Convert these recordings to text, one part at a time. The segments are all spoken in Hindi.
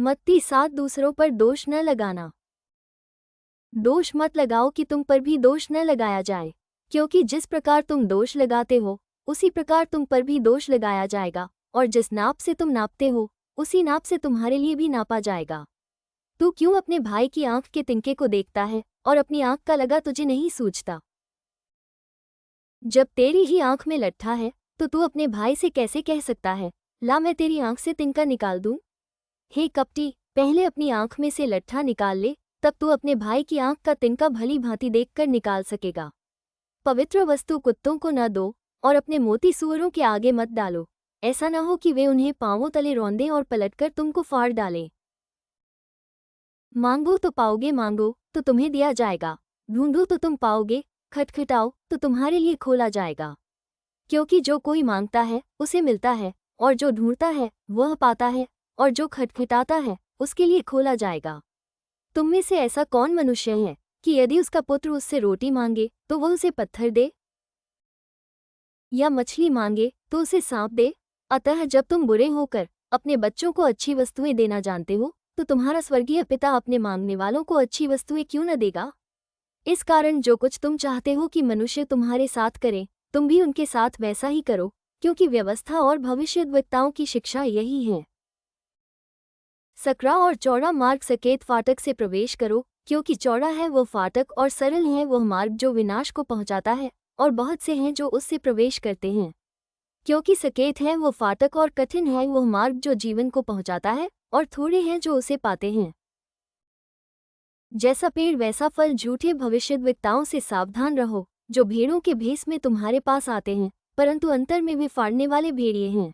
मत्ती 7। दूसरों पर दोष न लगाना। दोष मत लगाओ कि तुम पर भी दोष न लगाया जाए, क्योंकि जिस प्रकार तुम दोष लगाते हो उसी प्रकार तुम पर भी दोष लगाया जाएगा, और जिस नाप से तुम नापते हो उसी नाप से तुम्हारे लिए भी नापा जाएगा। तू क्यों अपने भाई की आंख के तिनके को देखता है और अपनी आंख का लगा तुझे नहीं सूझता? जब तेरी ही आंख में लट्ठा है तो तू अपने भाई से कैसे कह सकता है, ला मैं तेरी आंख से तिनका निकाल दूं? हे कपटी, पहले अपनी आंख में से लट्ठा निकाल ले, तब तू अपने भाई की आंख का तिनका भली भांति देखकर निकाल सकेगा। पवित्र वस्तु कुत्तों को न दो और अपने मोती सूअरों के आगे मत डालो, ऐसा न हो कि वे उन्हें पांवों तले रौंदें और पलटकर तुमको फाड़ डालें। मांगो तो पाओगे, मांगो तो तुम्हें दिया जाएगा, ढूंढो तो तुम पाओगे, खटखटाओ तो तुम्हारे लिए खोला जाएगा। क्योंकि जो कोई मांगता है उसे मिलता है, और जो ढूंढता है वह पाता है, और जो खटखटाता है उसके लिए खोला जाएगा। तुम में से ऐसा कौन मनुष्य है कि यदि उसका पुत्र उससे रोटी मांगे तो वह उसे पत्थर दे, या मछली मांगे तो उसे सांप दे? अतः जब तुम बुरे होकर अपने बच्चों को अच्छी वस्तुएं देना जानते हो, तो तुम्हारा स्वर्गीय पिता अपने मांगने वालों को अच्छी वस्तुएं क्यों न देगा? इस कारण जो कुछ तुम चाहते हो कि मनुष्य तुम्हारे साथ करें, तुम भी उनके साथ वैसा ही करो, क्योंकि व्यवस्था और भविष्यद्वक्ताओं की शिक्षा यही है। सकरा और चौड़ा मार्ग सकेत फाटक से प्रवेश करो, क्योंकि चौड़ा है वह फाटक और सरल है वह मार्ग जो विनाश को पहुंचाता है, और बहुत से हैं जो उससे प्रवेश करते हैं। क्योंकि सकेत है वह फाटक और कठिन है वह मार्ग जो जीवन को पहुंचाता है, और थोड़े हैं जो उसे पाते हैं। जैसा पेड़ वैसा फल, झूठे भविष्यद्वक्ताओं से सावधान रहो, जो भेड़ों के भेष में तुम्हारे पास आते हैं, परंतु अंतर में वे फाड़ने वाले भेड़िए हैं।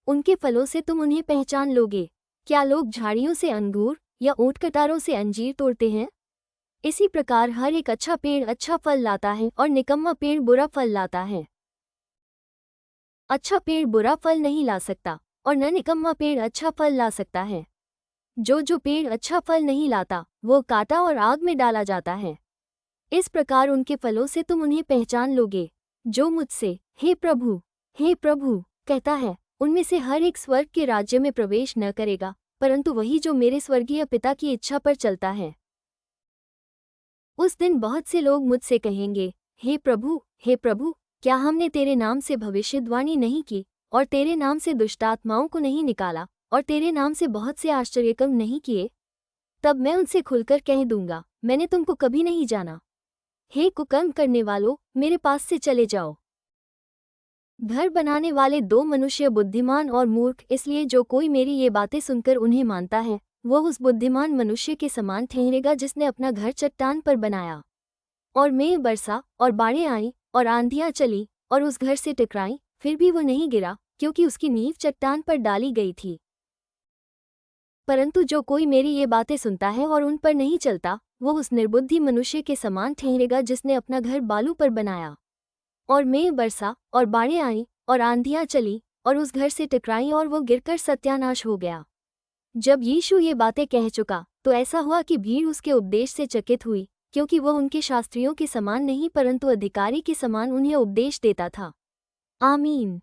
उनके फलों से तुम उन्हें पहचान लोगे। क्या लोग झाड़ियों से अंगूर या ऊंट-कटारों से अंजीर तोड़ते हैं? इसी प्रकार हर एक अच्छा पेड़ अच्छा फल लाता है और निकम्मा पेड़ बुरा फल लाता है। अच्छा पेड़ बुरा फल नहीं ला सकता, और न निकम्मा पेड़ अच्छा फल ला सकता है। जो पेड़ अच्छा फल नहीं लाता वो काटा और आग में डाला जाता है। इस प्रकार उनके फलों से तुम उन्हें पहचान लोगे। जो मुझसे हे प्रभु कहता है, उनमें से हर एक स्वर्ग के राज्य में प्रवेश न करेगा, परंतु वही जो मेरे स्वर्गीय पिता की इच्छा पर चलता है। उस दिन बहुत से लोग मुझसे कहेंगे, हे प्रभु, क्या हमने तेरे नाम से भविष्यद्वाणी नहीं की, और तेरे नाम से दुष्टात्माओं को नहीं निकाला, और तेरे नाम से बहुत से आश्चर्यकर्म नहीं किए? तब मैं उनसे खुलकर कह दूंगा, मैंने तुमको कभी नहीं जाना। हे कुकर्म करने वालों, मेरे पास से चले जाओ। घर बनाने वाले दो मनुष्य बुद्धिमान और मूर्ख, इसलिए जो कोई मेरी ये बातें सुनकर उन्हें मानता है वह उस बुद्धिमान मनुष्य के समान ठहरेगा जिसने अपना घर चट्टान पर बनाया। और मेघ बरसा और बाढ़ें आईं और आंधियां चली और उस घर से टकराईं, फिर भी वो नहीं गिरा, क्योंकि उसकी नींव चट्टान पर डाली गई थी। परंतु जो कोई मेरी ये बातें सुनता है और उन पर नहीं चलता, वो उस निर्बुद्धि मनुष्य के समान ठहरेगा जिसने अपना घर बालू पर बनाया। और मेघ बरसा और बाढ़ें आईं और आंधियां चली और उस घर से टकराईं, और वो गिरकर सत्यानाश हो गया। जब यीशु ये बातें कह चुका तो ऐसा हुआ कि भीड़ उसके उपदेश से चकित हुई, क्योंकि वह उनके शास्त्रियों के समान नहीं परंतु अधिकारी के समान उन्हें उपदेश देता था। आमीन।